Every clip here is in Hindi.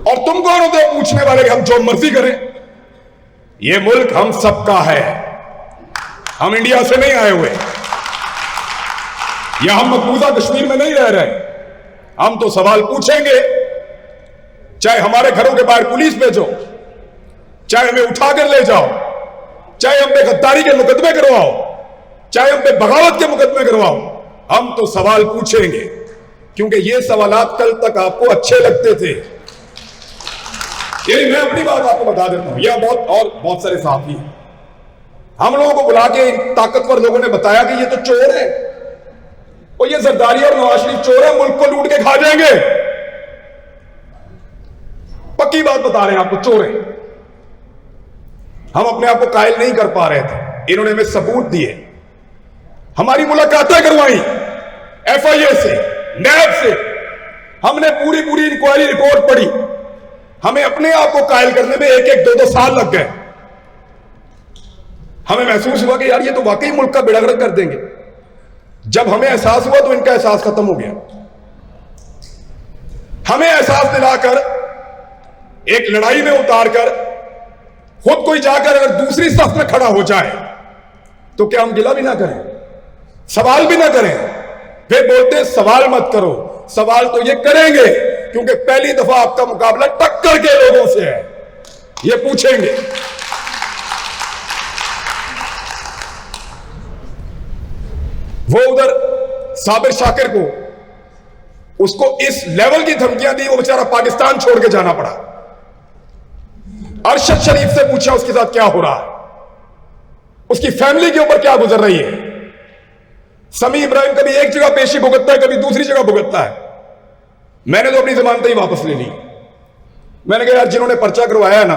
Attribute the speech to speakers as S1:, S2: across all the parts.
S1: और तुम कौन होते हो पूछने वाले कि हम जो मर्जी करें? ये मुल्क हम सबका है, हम इंडिया से नहीं आए हुए, या हम मकबूजा कश्मीर में नहीं रह रहे। हम तो सवाल पूछेंगे, चाहे हमारे घरों के बाहर पुलिस भेजो, चाहे हमें उठाकर ले जाओ, चाहे हम पे गद्दारी के मुकदमे करवाओ, चाहे हम पे बगावत के मुकदमे करवाओ, हम तो सवाल पूछेंगे, क्योंकि ये सवालात कल तक आपको अच्छे लगते थे। ये मैं अपनी बात आपको बता देता हूं, यह बहुत सारे साथी हैं, हम लोगों को बुला के ताकतवर लोगों ने बताया कि ये तो चोर है, और ये जरदारी और नवाज शरीफ चोर है, मुल्क को लूट के खा जाएंगे। पक्की बात बता रहे हैं आपको, चोर है। हम अपने आप को कायल नहीं कर पा रहे थे, इन्होंने हमें सबूत दिए, हमारी मुलाकातें करवाई एफआईए से, नैब से, हमने पूरी इंक्वायरी रिपोर्ट पढ़ी। हमें अपने आप को कायल करने में 1-2 साल लग गए। हमें महसूस हुआ कि यार ये तो वाकई मुल्क का बेड़ा गर्क कर देंगे। जब हमें एहसास हुआ तो इनका एहसास खत्म हो गया। हमें एहसास दिलाकर, एक लड़ाई में उतारकर, खुद कोई जाकर अगर दूसरी सफ में खड़ा हो जाए तो क्या हम गिला भी ना करें, सवाल भी ना करें? फिर बोलते हैं सवाल मत करो। सवाल तो ये करेंगे, क्योंकि पहली दफा आपका मुकाबला टक्कर के लोगों से है, ये पूछेंगे। वो उधर साबिर शाकिर को, उसको इस लेवल की धमकियां दी, वो बेचारा पाकिस्तान छोड़ के जाना पड़ा। अरशद शरीफ से पूछा उसके साथ क्या हो रहा है, उसकी फैमिली के ऊपर क्या गुजर रही है। समी इब्राहिम कभी एक जगह पेशी भुगतता है, कभी दूसरी जगह भुगतता है। मैंने तो अपनी जमानतें ही वापस ले ली। मैंने कहा यार जिन्होंने पर्चा करवाया है ना,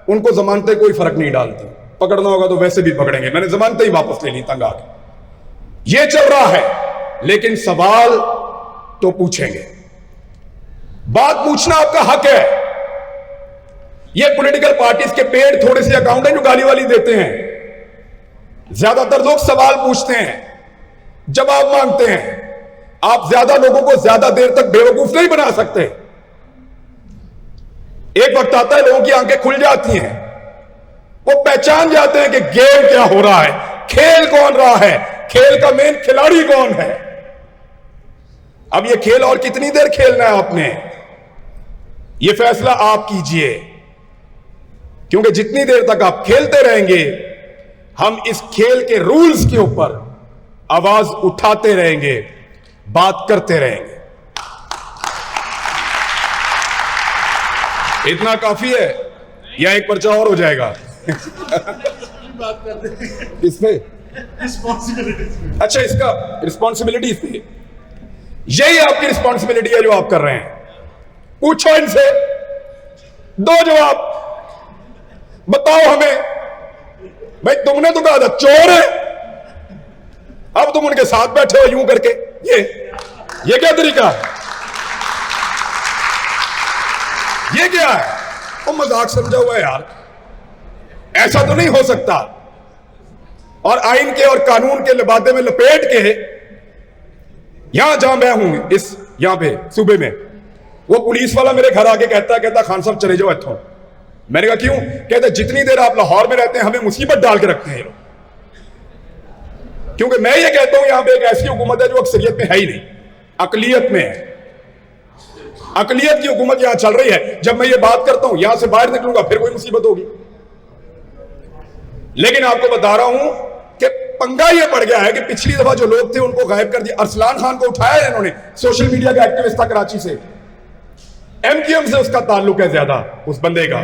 S1: उनको जमानतें कोई फर्क नहीं डालती, पकड़ना होगा तो वैसे भी पकड़ेंगे। मैंने जमानतें ही वापस ले ली तंग आके। ये चल रहा है, लेकिन सवाल तो पूछेंगे। बात पूछना आपका हक है। ये पॉलिटिकल पार्टीज के पेड़ थोड़े से अकाउंट हैं जो गाली वाली देते हैं। ज्यादातर लोग सवाल पूछते हैं, जवाब मांगते हैं। आप ज्यादा लोगों को ज्यादा देर तक बेवकूफ नहीं बना सकते। एक वक्त आता है लोगों की आंखें खुल जाती हैं, वो पहचान जाते हैं कि गेम क्या हो रहा है, खेल कौन रहा है, खेल का मेन खिलाड़ी कौन है। अब ये खेल और कितनी देर खेलना है आपने, ये फैसला आप कीजिए, क्योंकि जितनी देर तक आप खेलते रहेंगे, हम इस खेल के रूल्स के ऊपर आवाज उठाते रहेंगे, बात करते रहेंगे। इतना काफी है या एक पर्चा और हो जाएगा?
S2: बात करते हैं
S1: इसमें
S2: रिस्पॉन्सिबिलिटी।
S1: अच्छा, इसका रिस्पॉन्सिबिलिटी पे, यही आपकी रिस्पॉन्सिबिलिटी है जो आप कर रहे हैं। पूछो इनसे, दो जवाब, बताओ हमें। भाई तुमने तो कहा था चोर है, अब तुम उनके साथ बैठे हो यूं करके। ये क्या तरीका है? ये क्या है? वो मजाक समझा हुआ है यार, ऐसा तो नहीं हो सकता। और आइन के और कानून के लिबादे में लपेट के यहां जहां मैं हूं, इस यहां पे सूबे में, वो पुलिस वाला मेरे घर आके कहता खान साहब चले जाओ इत्थों। मैंने कहा क्यों? कहते जितनी देर आप लाहौर में रहते हैं हमें मुसीबत डाल के रखते हैं ये लोग। क्योंकि मैं ये कहता हूं यहां पे एक ऐसी हुकूमत है जो अक्सरियत में है ही नहीं, अकलियत में है। अकलियत की हुकूमत यहां चल रही है। जब मैं ये बात करता हूं, यहां से बाहर निकलूंगा फिर कोई मुसीबत होगी। लेकिन आपको बता रहा हूं कि पंगा ये पड़ गया है कि पिछली दफा जो लोग थे उनको गायब कर दिया। अरसलान खान को उठाया है इन्होंने, सोशल मीडिया का एक्टिविस्ट था कराची से, एमक्यूएम से उसका ताल्लुक है ज्यादा उस बंदे का,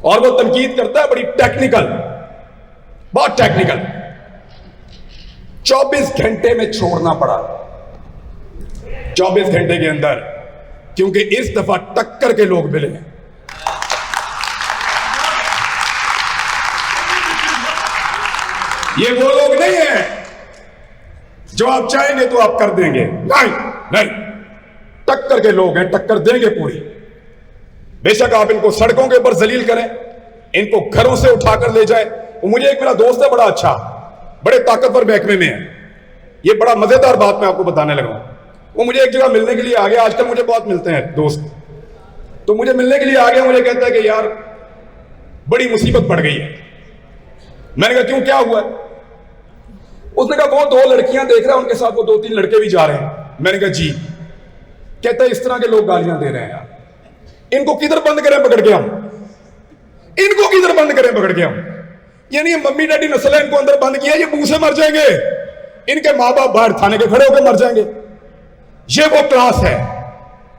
S1: और वो तनकीद करता है बड़ी टेक्निकल, बहुत टेक्निकल। 24 घंटे में छोड़ना पड़ा, 24 घंटे के अंदर, क्योंकि इस दफा टक्कर के लोग मिले हैं। ये वो लोग नहीं है जो आप चाहेंगे तो आप कर देंगे, नहीं नहीं, टक्कर के लोग हैं, टक्कर देंगे पूरी। बेशक आप इनको सड़कों के ऊपर जलील करें, इनको घरों से उठाकर ले जाए। मुझे एक मेरा दोस्त है बड़ा अच्छा, बड़े ताकतवर महकमे में है, ये बड़ा मजेदार बात मैं आपको बताने लगा हूं। वो मुझे एक जगह मिलने के लिए आ गया, आजकल मुझे बहुत मिलते हैं दोस्त, तो मुझे मिलने के लिए आ गया, मुझे कहता है कि यार बड़ी मुसीबत पड़ गई है। मैंने कहा क्यों, क्या हुआ? उसने कहा वो 2 लड़कियां देख रहा है, उनके साथ वो 2-3 लड़के भी जा रहे हैं। मैंने कहा जी। कहता है इस तरह के लोग गालियां दे रहे हैं यार, इनको किधर बंद करें पकड़ के हम, इनको किधर बंद करें पकड़ के हम? यानी ये मम्मी डैडी नस्ल है, इनको अंदर बंद किया, ये मुंह से मर जाएंगे, इनके माँ बाप बाहर थाने के खड़े होकर मर जाएंगे। ये वो क्लास है,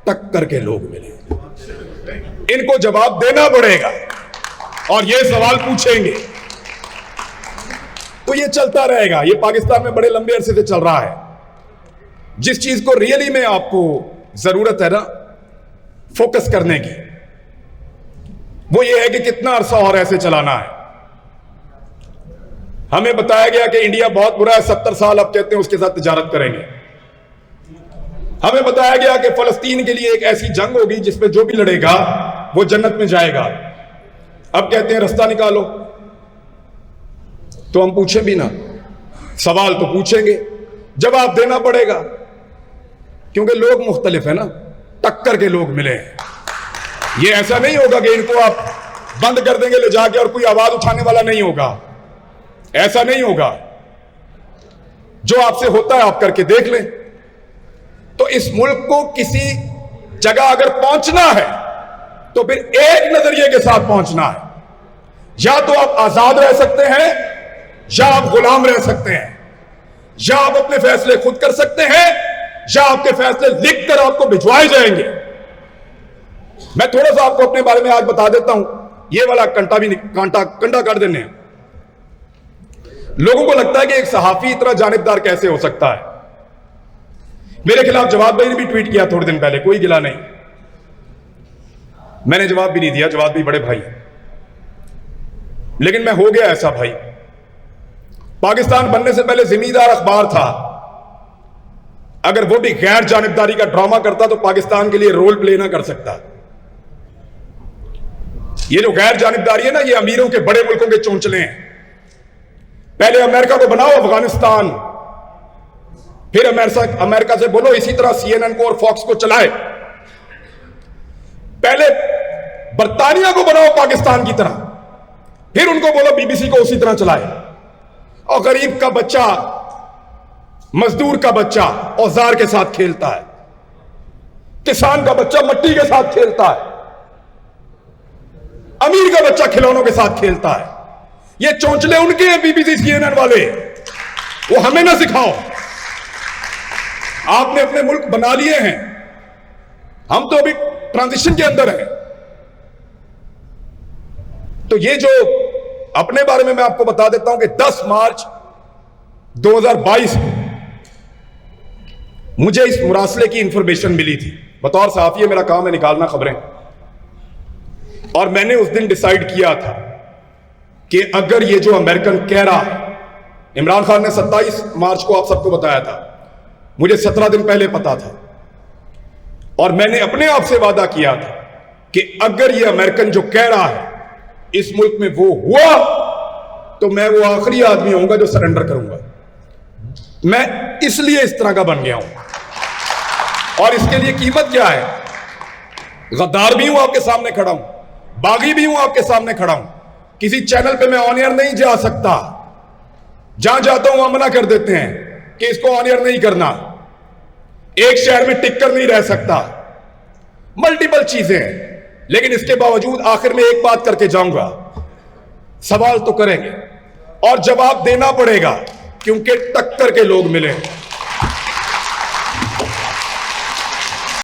S1: टक्कर के लोग मिले, इनको जवाब देना पड़ेगा और ये सवाल पूछेंगे। तो ये चलता रहेगा, ये पाकिस्तान में बड़े लंबे अरसे से चल रहा है। जिस चीज को रियली में आपको जरूरत है ना फोकस करने की, वो ये है कि कितना अरसा और ऐसे चलाना है। हमें बताया गया कि इंडिया बहुत बुरा है, 70 साल अब कहते हैं उसके साथ तिजारत करेंगे। हमें बताया गया कि फलस्तीन के लिए एक ऐसी जंग होगी जिसमें जो भी लड़ेगा वो जन्नत में जाएगा। अब कहते हैं रास्ता निकालो, तो हम पूछें भी ना, सवाल तो पूछेंगे, जवाब देना पड़ेगा, क्योंकि लोग मुख्तलिफ है ना, टक्कर के लोग मिले हैं। ये ऐसा नहीं होगा कि इनको आप बंद कर देंगे ले जाके और कोई आवाज उठाने वाला नहीं होगा, ऐसा नहीं होगा। जो आपसे होता है आप करके देख लें। तो इस मुल्क को किसी जगह अगर पहुंचना है तो फिर एक नजरिए के साथ पहुंचना है, या तो आप आजाद रह सकते हैं या आप गुलाम रह सकते हैं, या आप अपने फैसले खुद कर सकते हैं या आपके फैसले लिखकर आपको भिजवाए जाएंगे। मैं थोड़ा सा आपको अपने बारे में आज बता देता हूं, ये वाला कंटा काट देने हैं। लोगों को लगता है कि एक सहाफी इतना जानिबदार कैसे हो सकता है। मेरे खिलाफ जवाब भाई ने भी ट्वीट किया थोड़े दिन पहले, कोई गिला नहीं, मैंने जवाब भी नहीं दिया, जवाब भी बड़े भाई। लेकिन मैं हो गया ऐसा भाई। पाकिस्तान बनने से पहले जिम्मेदार अखबार था, अगर वो भी गैर जानिबदारी का ड्रामा करता तो पाकिस्तान के लिए रोल प्ले ना कर सकता। ये जो गैर जानिबदारी है ना, ये अमीरों के बड़े मुल्कों के चोंचले हैं। पहले अमेरिका को बनाओ अफगानिस्तान, फिर अमेरिका से बोलो इसी तरह CNN को और फॉक्स को चलाए। पहले बर्तानिया को बनाओ पाकिस्तान की तरह, फिर उनको बोलो BBC को उसी तरह चलाए। और गरीब का बच्चा, मजदूर का बच्चा औजार के साथ खेलता है, किसान का बच्चा मट्टी के साथ खेलता है, अमीर का बच्चा खिलौनों के साथ खेलता है। ये चौंचले उनके हैं BBC CNN वाले, वो हमें ना सिखाओ। आपने अपने मुल्क बना लिए हैं, हम तो अभी ट्रांजिशन के अंदर हैं। तो ये जो अपने बारे में मैं आपको बता देता हूं कि 10 मार्च 2022 को मुझे इस मुरासले की इंफॉर्मेशन मिली थी। बतौर सहाफी मेरा काम है निकालना खबरें, और मैंने उस दिन डिसाइड किया था कि अगर ये जो अमेरिकन कह रहा है, इमरान खान ने 27 मार्च को आप सबको बताया था, मुझे 17 दिन पहले पता था, और मैंने अपने आप से वादा किया था कि अगर ये अमेरिकन जो कह रहा है इस मुल्क में वो हुआ तो मैं वो आखिरी आदमी होऊंगा जो सरेंडर करूंगा। मैं इसलिए इस तरह का बन गया हूं, और इसके लिए कीमत क्या है? गद्दार भी हूं, आपके सामने खड़ा हूं, बागी भी हूं, आपके सामने खड़ा हूं। किसी चैनल पे मैं ऑन एयर नहीं जा सकता, जहां जाता हूं वहां मना कर देते हैं कि इसको ऑन एयर नहीं करना। एक शहर में टिक कर नहीं रह सकता, मल्टीपल चीजें हैं, लेकिन इसके बावजूद आखिर में एक बात करके जाऊंगा, सवाल तो करेंगे और जवाब देना पड़ेगा, क्योंकि टक्कर के लोग मिले।